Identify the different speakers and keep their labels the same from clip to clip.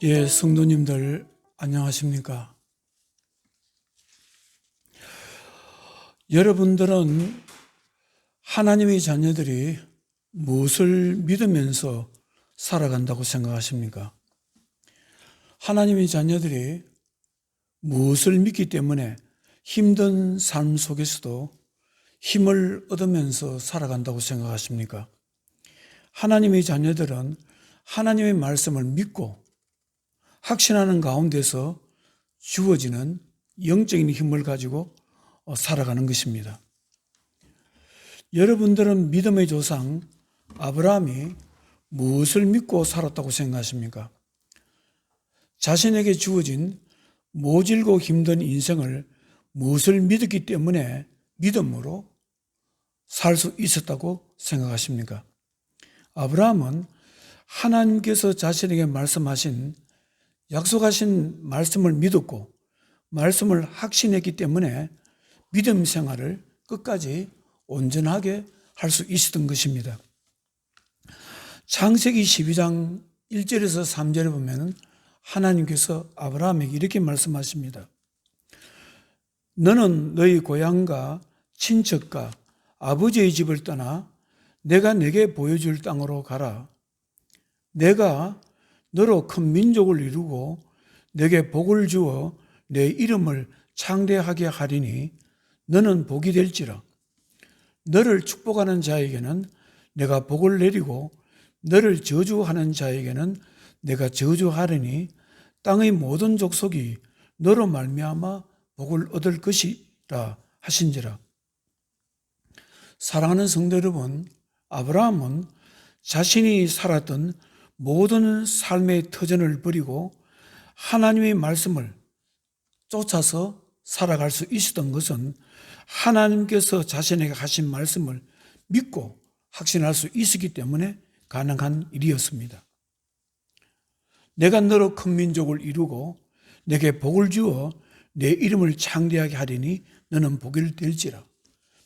Speaker 1: 성도님들 안녕하십니까? 여러분들은 하나님의 자녀들이 무엇을 믿으면서 살아간다고 생각하십니까? 하나님의 자녀들이 무엇을 믿기 때문에 힘든 삶 속에서도 힘을 얻으면서 살아간다고 생각하십니까? 하나님의 자녀들은 하나님의 말씀을 믿고 확신하는 가운데서 주어지는 영적인 힘을 가지고 살아가는 것입니다. 여러분들은 믿음의 조상 아브라함이 무엇을 믿고 살았다고 생각하십니까? 자신에게 주어진 모질고 힘든 인생을 무엇을 믿었기 때문에 믿음으로 살 수 있었다고 생각하십니까? 아브라함은 하나님께서 자신에게 말씀하신 약속하신 말씀을 믿었고 말씀을 확신했기 때문에 믿음 생활을 끝까지 온전하게 할 수 있었던 것입니다. 창세기 12장 1절에서 3절에 보면 하나님께서 아브라함에게 이렇게 말씀하십니다. 너는 너희 고향과 친척과 아버지의 집을 떠나 내가 네게 보여줄 땅으로 가라. 내가 너로 큰 민족을 이루고 내게 복을 주어 내 이름을 창대하게 하리니 너는 복이 될지라. 너를 축복하는 자에게는 내가 복을 내리고 너를 저주하는 자에게는 내가 저주하리니 땅의 모든 족속이 너로 말미암아 복을 얻을 것이라 하신지라. 사랑하는 성도 여러분, 아브라함은 자신이 살았던 모든 삶의 터전을 버리고 하나님의 말씀을 쫓아서 살아갈 수 있었던 것은 하나님께서 자신에게 하신 말씀을 믿고 확신할 수 있었기 때문에 가능한 일이었습니다. 내가 너로 큰 민족을 이루고 내게 복을 주어 내 이름을 창대하게 하리니 너는 복이 될지라.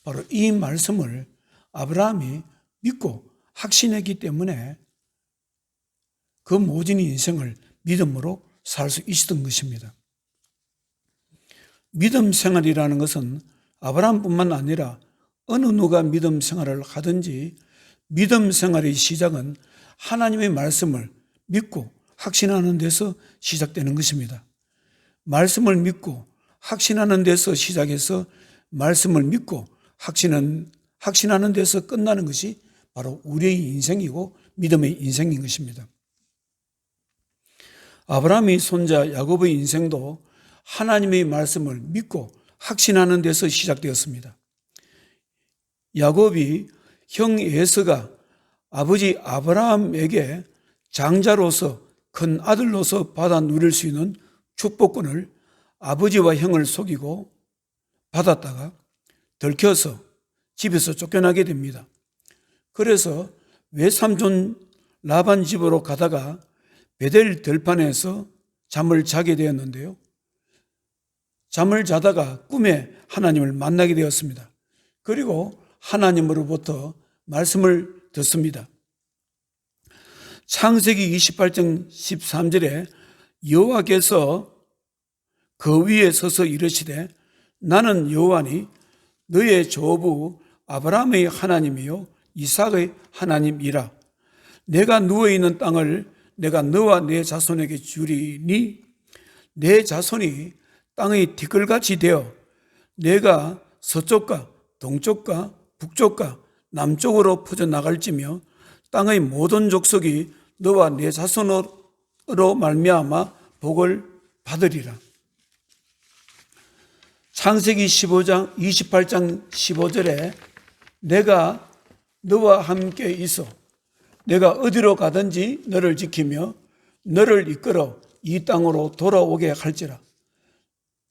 Speaker 1: 바로 이 말씀을 아브라함이 믿고 확신했기 때문에 그 모진 인생을 믿음으로 살 수 있었던 것입니다. 믿음 생활이라는 것은 아브라함뿐만 아니라 어느 누가 믿음 생활을 하든지 믿음 생활의 시작은 하나님의 말씀을 믿고 확신하는 데서 시작되는 것입니다. 말씀을 믿고 확신하는 데서 시작해서 말씀을 믿고 확신하는 데서 끝나는 것이 바로 우리의 인생이고 믿음의 인생인 것입니다. 아브라함의 손자 야곱의 인생도 하나님의 말씀을 믿고 확신하는 데서 시작되었습니다. 야곱이 형 에서가 아버지 아브라함에게 장자로서 큰 아들로서 받아 누릴 수 있는 축복권을 아버지와 형을 속이고 받았다가 들켜서 집에서 쫓겨나게 됩니다. 그래서 외삼촌 라반 집으로 가다가 베델 들판에서 잠을 자게 되었는데요. 잠을 자다가 꿈에 하나님을 만나게 되었습니다. 그리고 하나님으로부터 말씀을 듣습니다. 창세기 28장 13절에 여호와께서 그 위에 서서 이르시되 나는 여호와니 너의 조부 아브라함의 하나님이요 이삭의 하나님이라. 내가 누워있는 땅을 내가 너와 내 자손에게 주리니 내 자손이 땅의 티끌같이 되어 내가 서쪽과 동쪽과 북쪽과 남쪽으로 퍼져나갈지며 땅의 모든 족속이 너와 내 자손으로 말미암아 복을 받으리라. 창세기 28장 15절에 내가 너와 함께 있어 내가 어디로 가든지 너를 지키며 너를 이끌어 이 땅으로 돌아오게 할지라.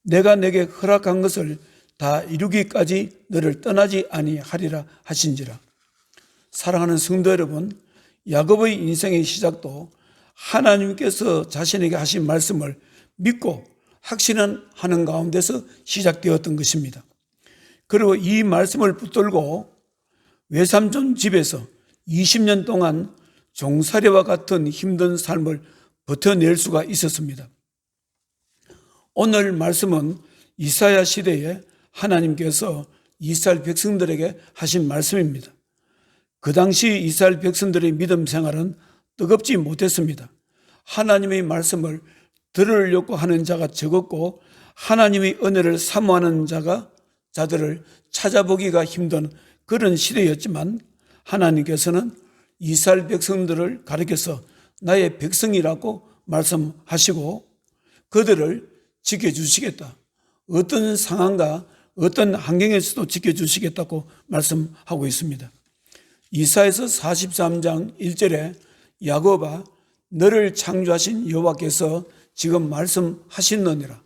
Speaker 1: 내가 내게 허락한 것을 다 이루기까지 너를 떠나지 아니하리라 하신지라. 사랑하는 성도 여러분, 야곱의 인생의 시작도 하나님께서 자신에게 하신 말씀을 믿고 확신하는 가운데서 시작되었던 것입니다. 그리고 이 말씀을 붙들고 외삼촌 집에서 20년 동안 종살이와 같은 힘든 삶을 버텨낼 수가 있었습니다. 오늘 말씀은 이사야 시대에 하나님께서 이스라엘 백성들에게 하신 말씀입니다. 그 당시 이스라엘 백성들의 믿음 생활은 뜨겁지 못했습니다. 하나님의 말씀을 들으려고 하는 자가 적었고 하나님의 은혜를 사모하는 자들을 찾아보기가 힘든 그런 시대였지만 하나님께서는 이스라엘 백성들을 가리켜서 나의 백성이라고 말씀하시고 그들을 지켜주시겠다. 어떤 상황과 어떤 환경에서도 지켜주시겠다고 말씀하고 있습니다. 이사야서 43장 1절에 야곱아 너를 창조하신 여호와께서 지금 말씀하시느니라.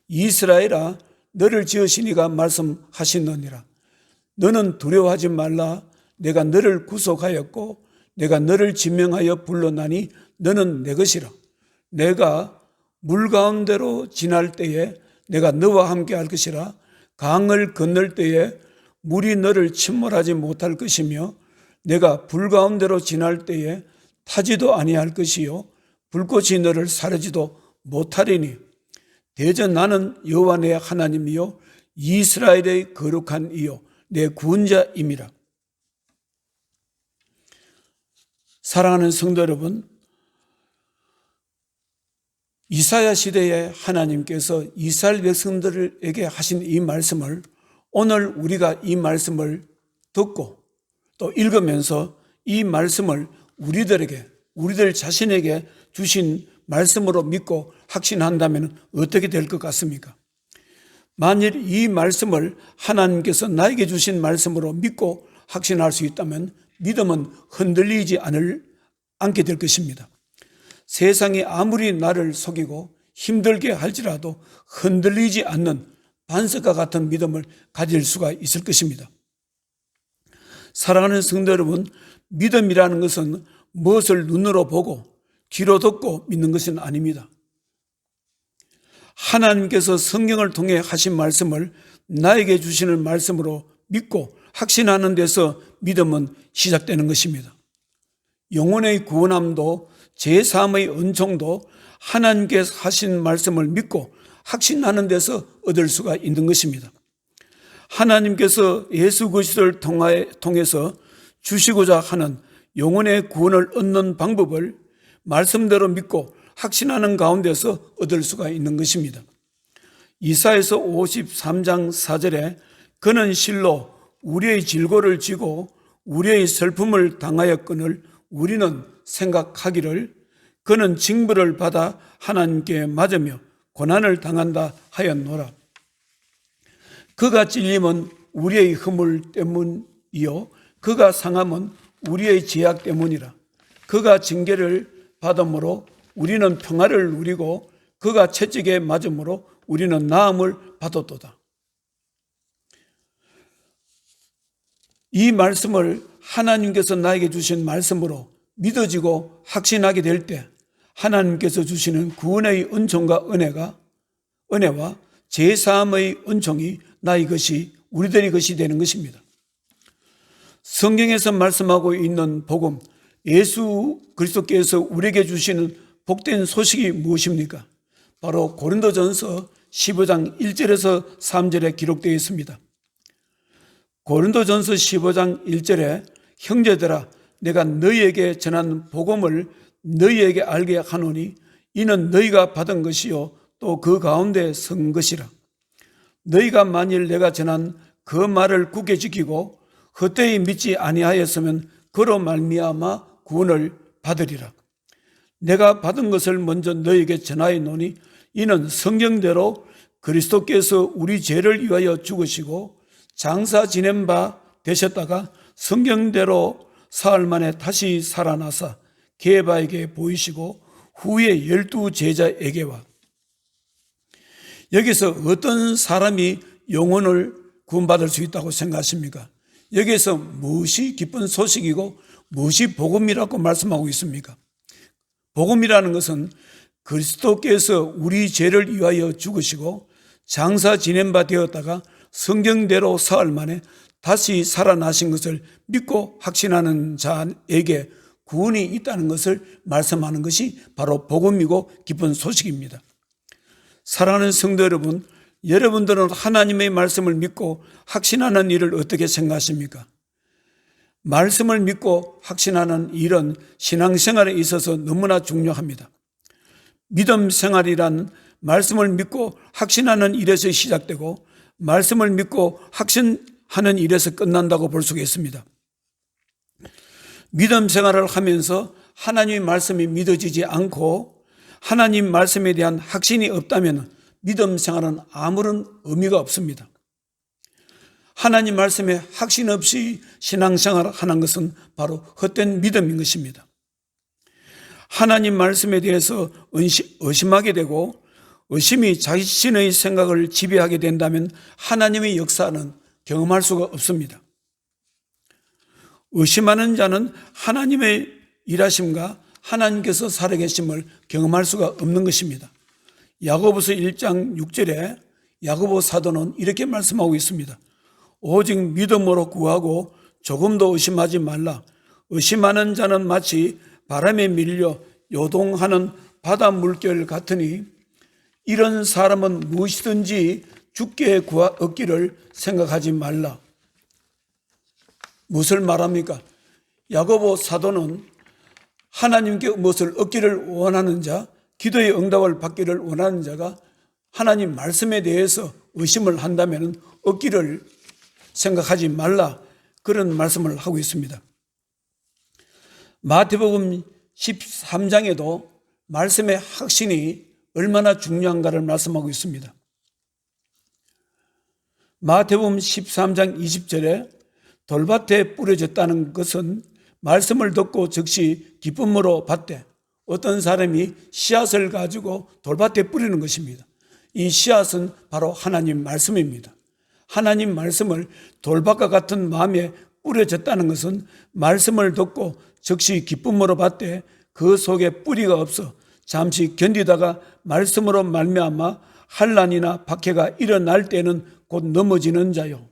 Speaker 1: 이스라엘아 너를 지으시니가 말씀하시느니라. 너는 두려워하지 말라. 내가 너를 구속하였고 내가 너를 지명하여 불러나니 너는 내 것이라. 내가 물 가운데로 지날 때에 내가 너와 함께 할 것이라. 강을 건널 때에 물이 너를 침몰하지 못할 것이며 내가 불 가운데로 지날 때에 타지도 아니할 것이요 불꽃이 너를 사르지도 못하리니 대전 나는 여호와 내 하나님이요 이스라엘의 거룩한 이요 내 구원자임이라. 사랑하는 성도 여러분, 이사야 시대에 하나님께서 이스라엘 백성들에게 하신 이 말씀을 오늘 우리가 이 말씀을 듣고 또 읽으면서 이 말씀을 우리들 자신에게 주신 말씀으로 믿고 확신한다면 어떻게 될 것 같습니까? 만일 이 말씀을 하나님께서 나에게 주신 말씀으로 믿고 확신할 수 있다면 믿음은 흔들리지 않게 될 것입니다. 세상이 아무리 나를 속이고 힘들게 할지라도 흔들리지 않는 반석과 같은 믿음을 가질 수가 있을 것입니다. 사랑하는 성도 여러분, 믿음이라는 것은 무엇을 눈으로 보고 귀로 듣고 믿는 것은 아닙니다. 하나님께서 성경을 통해 하신 말씀을 나에게 주시는 말씀으로 믿고 확신하는 데서 믿음은 시작되는 것입니다. 영혼의 구원함도 제3의 은총도 하나님께서 하신 말씀을 믿고 확신하는 데서 얻을 수가 있는 것입니다. 하나님께서 예수 그리스도를 통해서 주시고자 하는 영혼의 구원을 얻는 방법을 말씀대로 믿고 확신하는 가운데서 얻을 수가 있는 것입니다. 이사야서 53장 4절에 그는 실로 우리의 질고를 지고 우리의 슬픔을 당하였거늘 우리는 생각하기를 그는 징벌을 받아 하나님께 맞으며 고난을 당한다 하였노라. 그가 찔림은 우리의 허물 때문이요 그가 상함은 우리의 죄악 때문이라. 그가 징계를 받음으로 우리는 평화를 누리고 그가 채찍에 맞음으로 우리는 나음을 받았도다. 이 말씀을 하나님께서 나에게 주신 말씀으로 믿어지고 확신하게 될 때 하나님께서 주시는 구원의 은총과 은혜와 제3의 은총이 나의 것이 우리들의 것이 되는 것입니다. 성경에서 말씀하고 있는 복음, 예수 그리스도께서 우리에게 주시는 복된 소식이 무엇입니까? 바로 고린도전서 15장 1절에서 3절에 기록되어 있습니다. 고린도전서 15장 1절에 형제들아 내가 너희에게 전한 복음을 너희에게 알게 하노니 이는 너희가 받은 것이요 또 그 가운데 선 것이라. 너희가 만일 내가 전한 그 말을 굳게 지키고 헛되이 믿지 아니하였으면 그로 말미암아 구원을 받으리라. 내가 받은 것을 먼저 너희에게 전하였노니 이는 성경대로 그리스도께서 우리 죄를 위하여 죽으시고 장사 지낸 바 되셨다가 성경대로 사흘 만에 다시 살아나사 게바에게 보이시고 후에 12 제자에게와. 여기서 어떤 사람이 영혼을 구원받을 수 있다고 생각하십니까? 여기서 무엇이 기쁜 소식이고 무엇이 복음이라고 말씀하고 있습니까? 복음이라는 것은 그리스도께서 우리 죄를 위하여 죽으시고 장사 지낸 바 되었다가 성경대로 사흘 만에 다시 살아나신 것을 믿고 확신하는 자에게 구원이 있다는 것을 말씀하는 것이 바로 복음이고 기쁜 소식입니다. 사랑하는 성도 여러분, 여러분들은 하나님의 말씀을 믿고 확신하는 일을 어떻게 생각하십니까? 말씀을 믿고 확신하는 일은 신앙생활에 있어서 너무나 중요합니다. 믿음 생활이란 말씀을 믿고 확신하는 일에서 시작되고 말씀을 믿고 확신하는 일에서 끝난다고 볼 수가 있습니다. 믿음 생활을 하면서 하나님의 말씀이 믿어지지 않고 하나님 말씀에 대한 확신이 없다면 믿음 생활은 아무런 의미가 없습니다. 하나님 말씀에 확신 없이 신앙생활을 하는 것은 바로 헛된 믿음인 것입니다. 하나님 말씀에 대해서 의심하게 되고 의심이 자신의 생각을 지배하게 된다면 하나님의 역사는 경험할 수가 없습니다. 의심하는 자는 하나님의 일하심과 하나님께서 살아계심을 경험할 수가 없는 것입니다. 야고보서 1장 6절에 야고보 사도는 이렇게 말씀하고 있습니다. 오직 믿음으로 구하고 조금도 의심하지 말라. 의심하는 자는 마치 바람에 밀려 요동하는 바다 물결 같으니 이런 사람은 무엇이든지 주께 얻기를 생각하지 말라. 무엇을 말합니까? 야고보 사도는 하나님께 무엇을 얻기를 원하는 자, 기도의 응답을 받기를 원하는 자가 하나님 말씀에 대해서 의심을 한다면 얻기를 생각하지 말라, 그런 말씀을 하고 있습니다. 마태복음 13장에도 말씀의 확신이 얼마나 중요한가를 말씀하고 있습니다. 마태복음 13장 20절에 돌밭에 뿌려졌다는 것은 말씀을 듣고 즉시 기쁨으로 받되 어떤 사람이 씨앗을 가지고 돌밭에 뿌리는 것입니다. 이 씨앗은 바로 하나님 말씀입니다. 하나님 말씀을 돌밭과 같은 마음에 뿌려졌다는 것은 말씀을 듣고 즉시 기쁨으로 받되 그 속에 뿌리가 없어 잠시 견디다가 말씀으로 말미암아 환난이나 박해가 일어날 때는 곧 넘어지는 자요.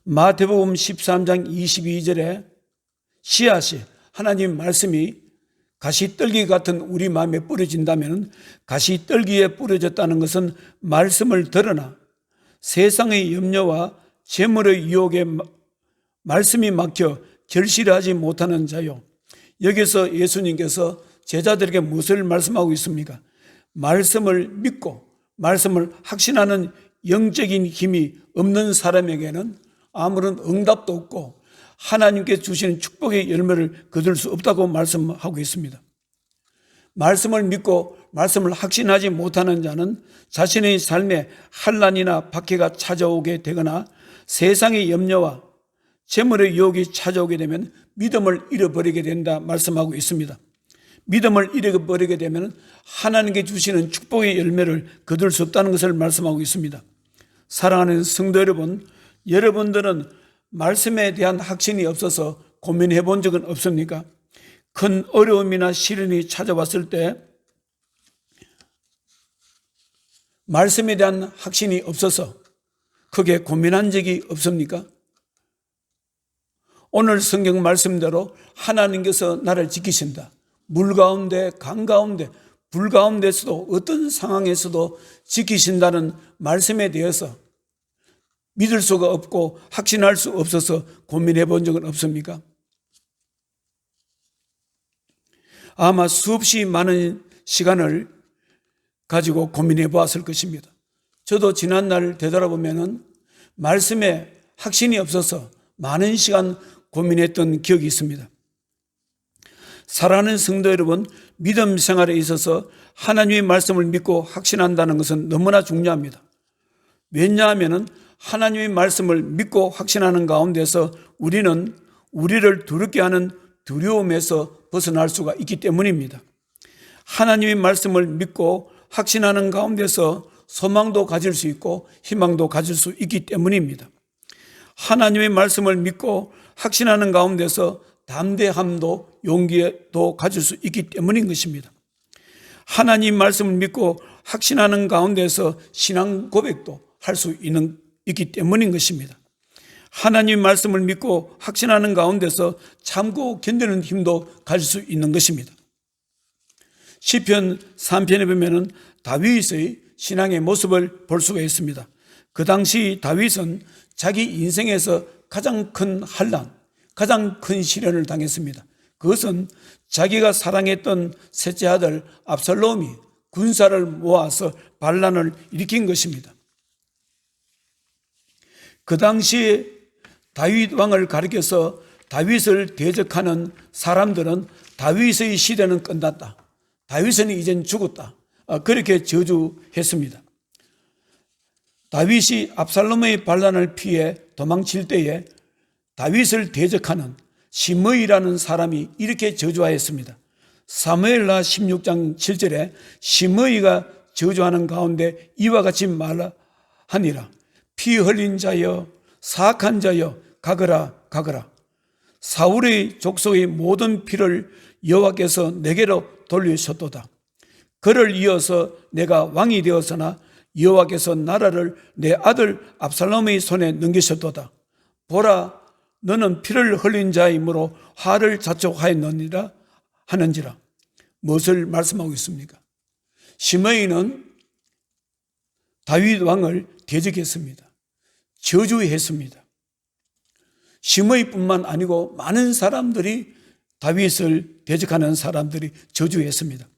Speaker 1: 마태복음 13장 22절에 씨앗이 하나님 말씀이 가시떨기 같은 우리 마음에 뿌려진다면 가시떨기에 뿌려졌다는 것은 말씀을 들으나 세상의 염려와 재물의 유혹에 말씀이 막혀 결실하지 못하는 자요. 여기서 예수님께서 제자들에게 무엇을 말씀하고 있습니까? 말씀을 믿고 말씀을 확신하는 영적인 힘이 없는 사람에게는 아무런 응답도 없고 하나님께 주시는 축복의 열매를 거둘 수 없다고 말씀하고 있습니다. 말씀을 믿고 말씀을 확신하지 못하는 자는 자신의 삶에 환난이나 박해가 찾아오게 되거나 세상의 염려와 재물의 유혹이 찾아오게 되면 믿음을 잃어버리게 된다 말씀하고 있습니다. 믿음을 잃어버리게 되면 하나님께 주시는 축복의 열매를 거둘 수 없다는 것을 말씀하고 있습니다. 사랑하는 성도 여러분, 여러분들은 말씀에 대한 확신이 없어서 고민해 본 적은 없습니까? 큰 어려움이나 시련이 찾아왔을 때 말씀에 대한 확신이 없어서 크게 고민한 적이 없습니까? 오늘 성경 말씀대로 하나님께서 나를 지키신다. 물 가운데, 강 가운데, 불 가운데서도 어떤 상황에서도 지키신다는 말씀에 대해서 믿을 수가 없고 확신할 수 없어서 고민해 본 적은 없습니까? 아마 수없이 많은 시간을 가지고 고민해 보았을 것입니다. 저도 지난날 되돌아보면 말씀에 확신이 없어서 많은 시간 고민했던 기억이 있습니다. 사랑하는 성도 여러분, 믿음 생활에 있어서 하나님의 말씀을 믿고 확신한다는 것은 너무나 중요합니다. 왜냐하면 하나님의 말씀을 믿고 확신하는 가운데서 우리는 우리를 두렵게 하는 두려움에서 벗어날 수가 있기 때문입니다. 하나님의 말씀을 믿고 확신하는 가운데서 소망도 가질 수 있고 희망도 가질 수 있기 때문입니다. 하나님의 말씀을 믿고 확신하는 가운데서 담대함도 용기도 가질 수 있기 때문인 것입니다. 하나님 말씀을 믿고 확신하는 가운데서 신앙 고백도 할 수 있기 때문인 것입니다. 하나님 말씀을 믿고 확신하는 가운데서 참고 견디는 힘도 가질 수 있는 것입니다. 시편 3편에 보면은 다윗의 신앙의 모습을 볼 수가 있습니다. 그 당시 다윗은 자기 인생에서 가장 큰 환난, 가장 큰 시련을 당했습니다. 그것은 자기가 사랑했던 셋째 아들 압살롬이 군사를 모아서 반란을 일으킨 것입니다. 그 당시에 다윗 왕을 가리켜서 다윗을 대적하는 사람들은 다윗의 시대는 끝났다, 다윗은 이젠 죽었다, 그렇게 저주했습니다. 다윗이 압살롬의 반란을 피해 도망칠 때에 다윗을 대적하는 시므이라는 사람이 이렇게 저주하였습니다. 사무엘하 16장 7절에 시므이가 저주하는 가운데 이와 같이 말하니라. 피 흘린 자여, 사악한 자여, 가거라 가거라. 사울의 족속의 모든 피를 여호와께서 내게로 돌리셨도다. 그를 이어서 내가 왕이 되었으나 여호와께서 나라를 내 아들 압살롬의 손에 넘기셨도다. 보라, 너는 피를 흘린 자이므로 화를 자촉하였느니라 하는지라. 무엇을 말씀하고 있습니까? 시므이는 다윗 왕을 대적했습니다. 저주했습니다. 시므이뿐만 아니고 많은 사람들이 다윗을 대적하는 사람들이 저주했습니다.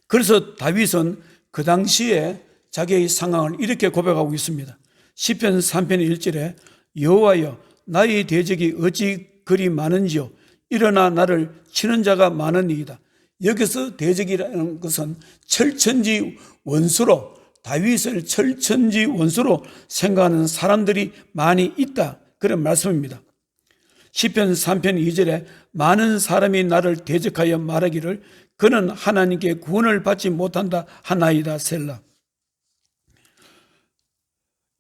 Speaker 1: 그래서 다윗은 그 당시에 자기의 상황을 이렇게 고백하고 있습니다. 시편 3편 1절에 여호와여, 나의 대적이 어찌 그리 많은지요. 일어나 나를 치는 자가 많으니이다. 여기서 대적이라는 것은 철천지 원수로, 다윗을 철천지 원수로 생각하는 사람들이 많이 있다, 그런 말씀입니다. 시편 3편 2절에 많은 사람이 나를 대적하여 말하기를 그는 하나님께 구원을 받지 못한다 하나이다 셀라.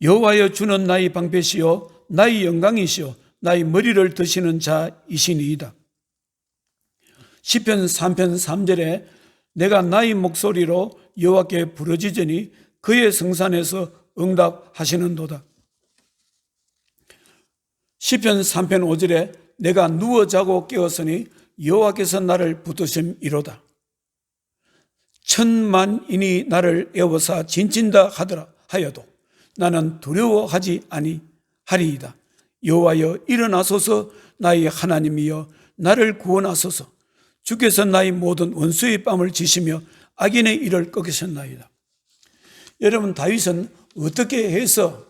Speaker 1: 여호와여, 주는 나의 방패시요 나의 영광이시요 나의 머리를 드시는 자이시니이다. 시편 3편 3절에 내가 나의 목소리로 여호와께 부르짖으니 그의 성산에서 응답하시는도다. 시편 3편 5절에 내가 누워 자고 깨었으니 여호와께서 나를 붙드심이로다. 천만인이 나를 애워사 진친다 하더라 하여도 나는 두려워하지 아니하리이다. 여호와여, 일어나소서. 나의 하나님이여, 나를 구원하소서. 주께서 나의 모든 원수의 뺨을 지시며 악인의 일을 꺾으셨나이다. 여러분, 다윗은 어떻게 해서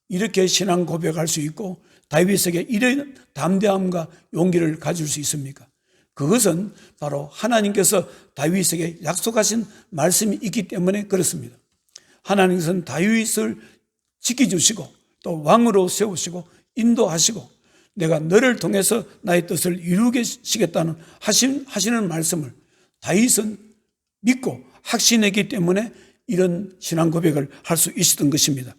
Speaker 1: 이렇게 신앙 고백할 수 있고 다윗에게 이런 담대함과 용기를 가질 수 있습니까? 그것은 바로 하나님께서 다윗에게 약속하신 말씀이 있기 때문에 그렇습니다. 하나님께서는 다윗을 지켜주시고 또 왕으로 세우시고 인도하시고 내가 너를 통해서 나의 뜻을 이루시겠다는 하시는 말씀을 다윗은 믿고 확신했기 때문에 이런 신앙 고백을 할 수 있었던 것입니다.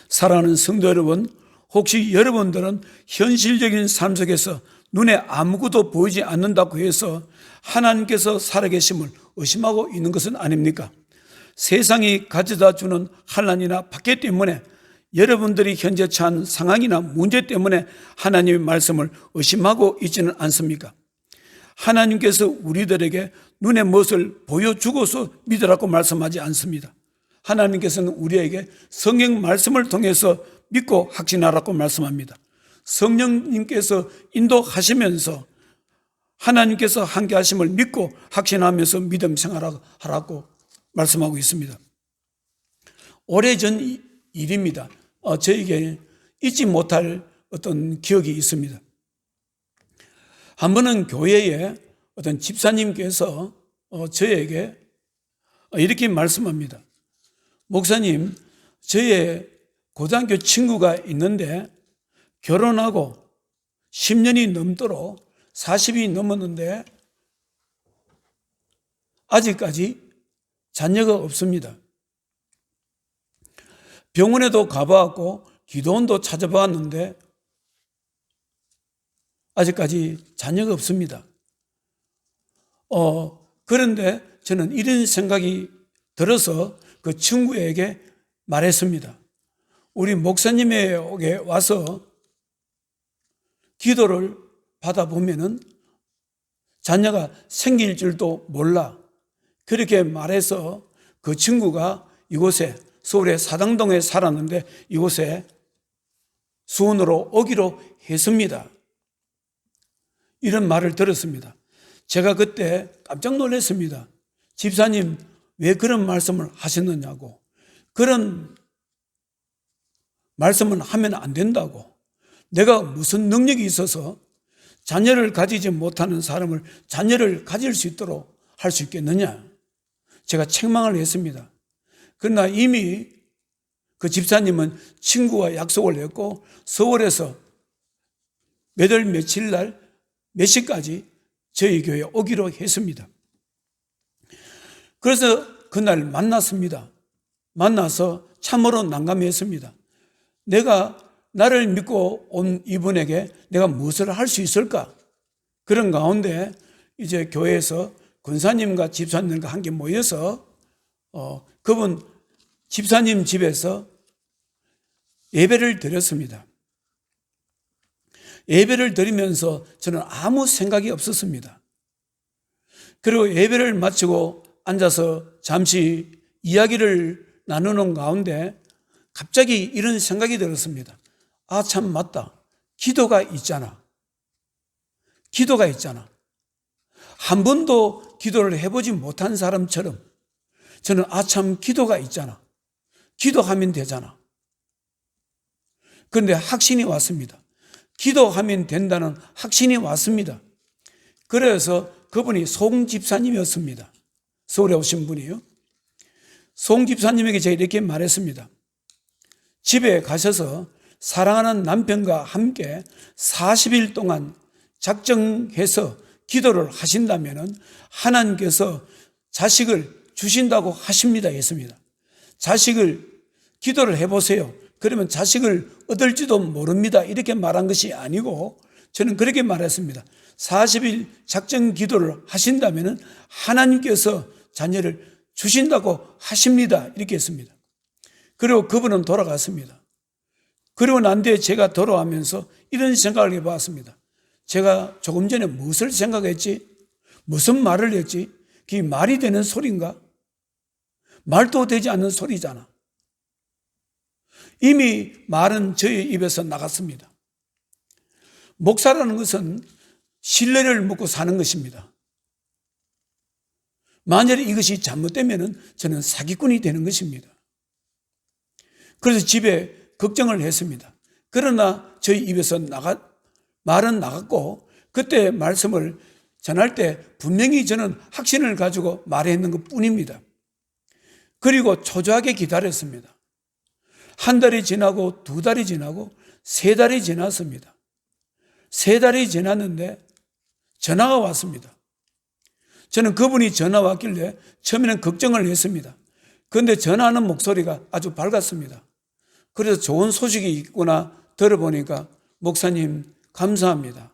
Speaker 1: 사랑하는 성도 여러분, 혹시 여러분들은 현실적인 삶 속에서 눈에 아무것도 보이지 않는다고 해서 하나님께서 살아계심을 의심하고 있는 것은 아닙니까? 세상이 가져다 주는 환난이나 박해 때문에 여러분들이 현재 처한 상황이나 문제 때문에 하나님의 말씀을 의심하고 있지는 않습니까? 하나님께서 우리들에게 눈에 무엇을 보여주고서 믿으라고 말씀하지 않습니다. 하나님께서는 우리에게 성경 말씀을 통해서 믿고 확신하라고 말씀합니다. 성령님께서 인도하시면서 하나님께서 함께 하심을 믿고 확신하면서 믿음 생활하라고 말씀하고 있습니다. 오래전 일입니다. 저에게 잊지 못할 어떤 기억이 있습니다. 한 번은 교회에 어떤 집사님께서 저에게 이렇게 말씀합니다. 목사님, 저의 고등학교 친구가 있는데 결혼하고 10년이 넘도록 40이 넘었는데 아직까지 자녀가 없습니다. 병원에도 가봐왔고 기도원도 찾아봤는데 아직까지 자녀가 없습니다. 그런데 저는 이런 생각이 들어서 그 친구에게 말했습니다. 우리 목사님에게 와서 기도를 받아보면은 자녀가 생길 줄도 몰라. 그렇게 말해서 그 친구가 이곳에 서울의 사당동에 살았는데 이곳에 수원으로 오기로 했습니다. 이런 말을 들었습니다. 제가 그때 깜짝 놀랐습니다. 집사님 왜 그런 말씀을 하셨느냐고. 그런 말씀은 하면 안 된다고. 내가 무슨 능력이 있어서 자녀를 가지지 못하는 사람을 자녀를 가질 수 있도록 할 수 있겠느냐. 제가 책망을 했습니다. 그러나 이미 그 집사님은 친구와 약속을 했고 서울에서 몇 월 며칠 날 몇 시까지 저희 교회에 오기로 했습니다. 그래서 그날 만났습니다. 만나서 참으로 난감했습니다. 내가 나를 믿고 온 이분에게 내가 무엇을 할 수 있을까? 그런 가운데 이제 교회에서 권사님과 집사님과 함께 모여서 그분 집사님 집에서 예배를 드렸습니다. 예배를 드리면서 저는 아무 생각이 없었습니다. 그리고 예배를 마치고 앉아서 잠시 이야기를 나누는 가운데 갑자기 이런 생각이 들었습니다. 아, 참 맞다. 기도가 있잖아. 기도가 있잖아. 한 번도 기도를 해보지 못한 사람처럼 저는 아, 참 기도가 있잖아. 기도하면 되잖아. 그런데 확신이 왔습니다. 기도하면 된다는 확신이 왔습니다. 그래서 그분이 송 집사님이었습니다. 서울에 오신 분이요. 송 집사님에게 제가 이렇게 말했습니다. 집에 가셔서 사랑하는 남편과 함께 40일 동안 작정해서 기도를 하신다면 하나님께서 자식을 주신다고 하십니다. 했습니다. 자식을 기도를 해보세요. 그러면 자식을 얻을지도 모릅니다. 이렇게 말한 것이 아니고 저는 그렇게 말했습니다. 40일 작정 기도를 하신다면 하나님께서 자녀를 주신다고 하십니다. 이렇게 했습니다. 그리고 그분은 돌아갔습니다. 그리고 난 뒤에 제가 돌아오면서 이런 생각을 해봤습니다. 제가 조금 전에 무엇을 생각했지? 무슨 말을 했지? 그게 말이 되는 소리인가? 말도 되지 않는 소리잖아. 이미 말은 저의 입에서 나갔습니다. 목사라는 것은 신뢰를 묻고 사는 것입니다. 만약에 이것이 잘못되면 저는 사기꾼이 되는 것입니다. 그래서 집에 걱정을 했습니다. 그러나 저희 입에서 말은 나갔고 그때 말씀을 전할 때 분명히 저는 확신을 가지고 말했는 것 뿐입니다. 그리고 초조하게 기다렸습니다. 한 달이 지나고 두 달이 지나고 세 달이 지났습니다. 세 달이 지났는데 전화가 왔습니다. 저는 그분이 전화 왔길래 처음에는 걱정을 했습니다. 그런데 전화하는 목소리가 아주 밝았습니다. 그래서 좋은 소식이 있구나 들어보니까 목사님 감사합니다.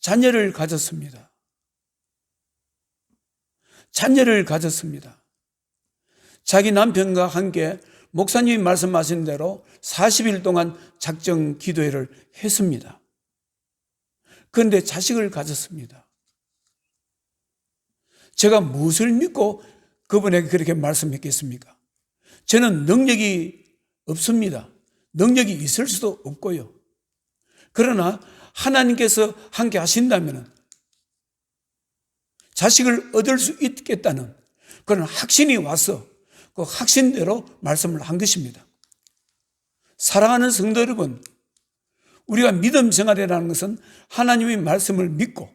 Speaker 1: 자녀를 가졌습니다. 자녀를 가졌습니다. 자기 남편과 함께 목사님이 말씀하신 대로 40일 동안 작정 기도회를 했습니다. 그런데 자식을 가졌습니다. 제가 무엇을 믿고 그분에게 그렇게 말씀했겠습니까? 저는 능력이 없습니다. 능력이 있을 수도 없고요. 그러나 하나님께서 함께 하신다면 자식을 얻을 수 있겠다는 그런 확신이 와서 그 확신대로 말씀을 한 것입니다. 사랑하는 성도 여러분, 우리가 믿음 생활이라는 것은 하나님의 말씀을 믿고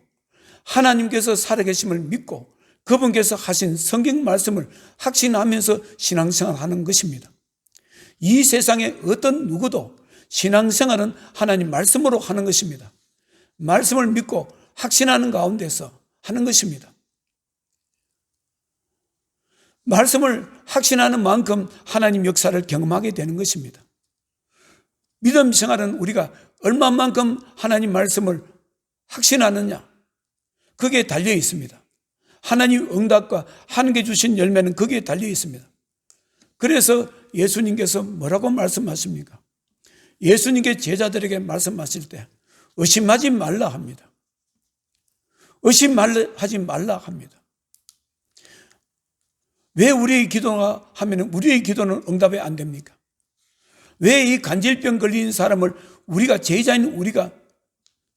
Speaker 1: 하나님께서 살아계심을 믿고 그분께서 하신 성경 말씀을 확신하면서 신앙생활하는 것입니다. 이 세상에 어떤 누구도 신앙생활은 하나님 말씀으로 하는 것입니다. 말씀을 믿고 확신하는 가운데서 하는 것입니다. 말씀을 확신하는 만큼 하나님 역사를 경험하게 되는 것입니다. 믿음 생활은 우리가 얼마만큼 하나님 말씀을 확신하느냐 거기에 달려 있습니다. 하나님 응답과 하나님께 주신 열매는 거기에 달려 있습니다. 그래서 예수님께서 뭐라고 말씀하십니까? 예수님께 제자들에게 말씀하실 때 의심하지 말라 합니다. 의심하지 말라 합니다. 왜 우리의 기도가 하면 우리의 기도는 응답이 안 됩니까? 왜 이 간질병 걸린 사람을 우리가 제자인 우리가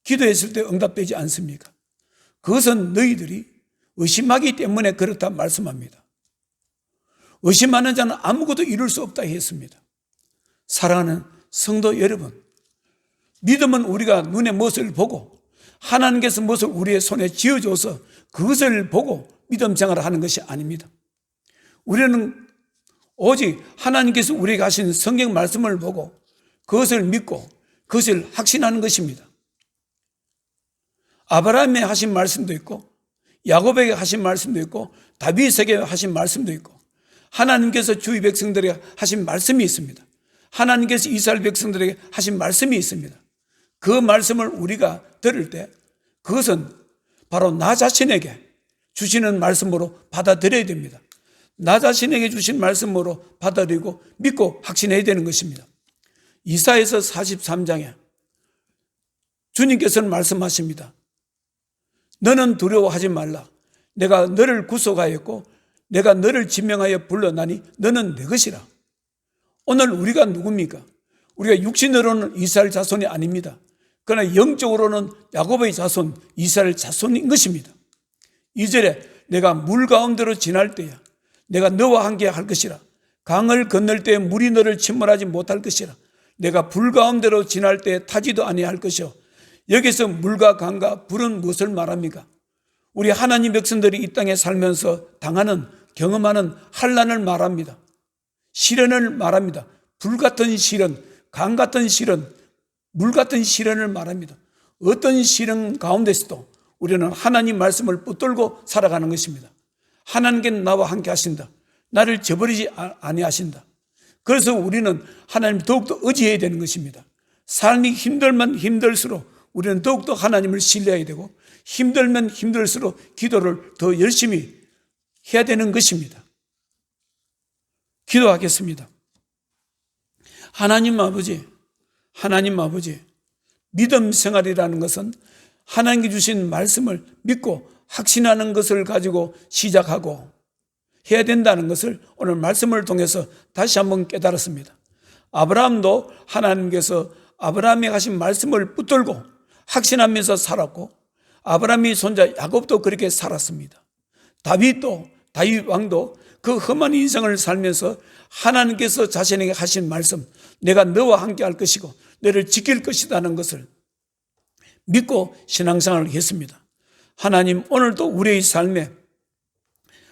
Speaker 1: 기도했을 때 응답되지 않습니까? 그것은 너희들이 의심하기 때문에 그렇다 말씀합니다. 의심하는 자는 아무것도 이룰 수 없다 했습니다. 사랑하는 성도 여러분, 믿음은 우리가 눈에 무엇을 보고 하나님께서 무엇을 우리의 손에 쥐어줘서 그것을 보고 믿음 생활을 하는 것이 아닙니다. 우리는 오직 하나님께서 우리에게 하신 성경 말씀을 보고 그것을 믿고 그것을 확신하는 것입니다. 아브라함에 하신 말씀도 있고 야곱에게 하신 말씀도 있고 다윗에게 하신 말씀도 있고 하나님께서 주의 백성들에게 하신 말씀이 있습니다. 하나님께서 이스라엘 백성들에게 하신 말씀이 있습니다. 그 말씀을 우리가 들을 때 그것은 바로 나 자신에게 주시는 말씀으로 받아들여야 됩니다. 나 자신에게 주신 말씀으로 받아들이고 믿고 확신해야 되는 것입니다. 이사야서 43장에 주님께서는 말씀하십니다. 너는 두려워하지 말라. 내가 너를 구속하였고 내가 너를 지명하여 불러나니 너는 내 것이라. 오늘 우리가 누굽니까? 우리가 육신으로는 이스라엘 자손이 아닙니다. 그러나 영적으로는 야곱의 자손, 이스라엘 자손인 것입니다. 2절에 내가 물 가운데로 지날 때야 내가 너와 함께 할 것이라. 강을 건널 때 물이 너를 침몰하지 못할 것이라. 내가 불 가운데로 지날 때 타지도 아니할 것이요. 여기서 물과 강과 불은 무엇을 말합니까? 우리 하나님 백성들이 이 땅에 살면서 당하는 경험하는 환난을 말합니다. 시련을 말합니다. 불 같은 시련, 강 같은 시련, 물 같은 시련을 말합니다. 어떤 시련 가운데서도 우리는 하나님 말씀을 붙들고 살아가는 것입니다. 하나님께 나와 함께 하신다. 나를 저버리지 아니하신다. 그래서 우리는 하나님 더욱더 의지해야 되는 것입니다. 삶이 힘들면 힘들수록 우리는 더욱더 하나님을 신뢰해야 되고 힘들면 힘들수록 기도를 더 열심히 해야 되는 것입니다. 기도하겠습니다. 하나님 아버지, 믿음 생활이라는 것은 하나님께 주신 말씀을 믿고 확신하는 것을 가지고 시작하고 해야 된다는 것을 오늘 말씀을 통해서 다시 한번 깨달았습니다. 아브라함도 하나님께서 아브라함이 하신 말씀을 붙들고 확신하면서 살았고 아브라함의 손자 야곱도 그렇게 살았습니다. 다윗 왕도 그 험한 인생을 살면서 하나님께서 자신에게 하신 말씀, 내가 너와 함께 할 것이고 너를 지킬 것이라는 것을 믿고 신앙생활을 했습니다. 하나님, 오늘도 우리의 삶에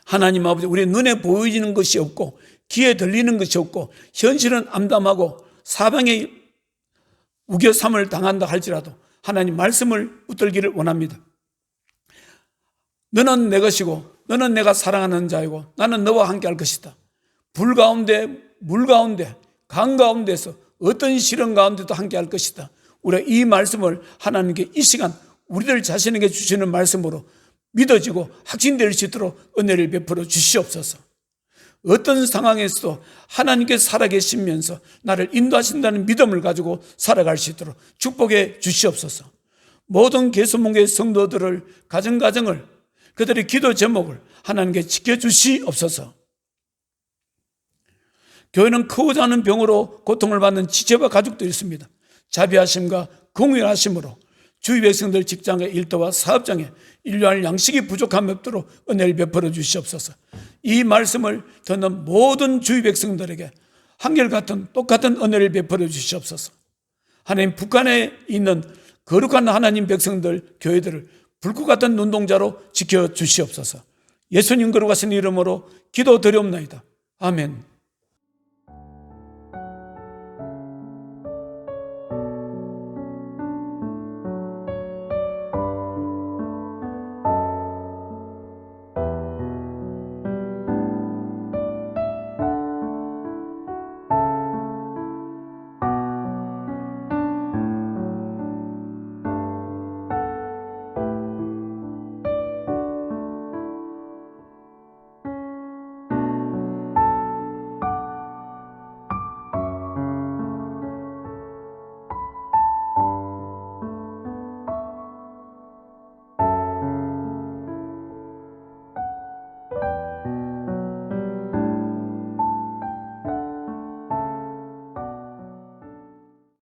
Speaker 1: 하나님 아버지, 우리 눈에 보이는 것이 없고 귀에 들리는 것이 없고 현실은 암담하고 사방에 우겨삼을 당한다 할지라도 하나님 말씀을 붙들기를 원합니다. 너는 내 것이고 너는 내가 사랑하는 자이고 나는 너와 함께 할 것이다. 불 가운데, 물 가운데, 강 가운데서 어떤 시련 가운데도 함께 할 것이다. 우리가 이 말씀을 하나님께 이 시간 우리들 자신에게 주시는 말씀으로 믿어지고 확신될 수 있도록 은혜를 베풀어 주시옵소서. 어떤 상황에서도 하나님께 살아계시면서 나를 인도하신다는 믿음을 가지고 살아갈 수 있도록 축복해 주시옵소서. 모든 개수문교의 성도들을 가정가정을 그들의 기도 제목을 하나님께 지켜주시옵소서. 교회는 크고자 하는 병으로 고통을 받는 지체와 가족들이 있습니다. 자비하심과 공의하심으로 주위 백성들 직장의 일터와 사업장에 일용할 양식이 부족함이 없도록 은혜를 베풀어 주시옵소서. 이 말씀을 듣는 모든 주위 백성들에게 한결같은 똑같은 은혜를 베풀어 주시옵소서. 하나님, 북한에 있는 거룩한 하나님 백성들, 교회들을 불꽃 같은 눈동자로 지켜 주시옵소서. 예수님 거룩하신 이름으로 기도드리옵나이다. 아멘.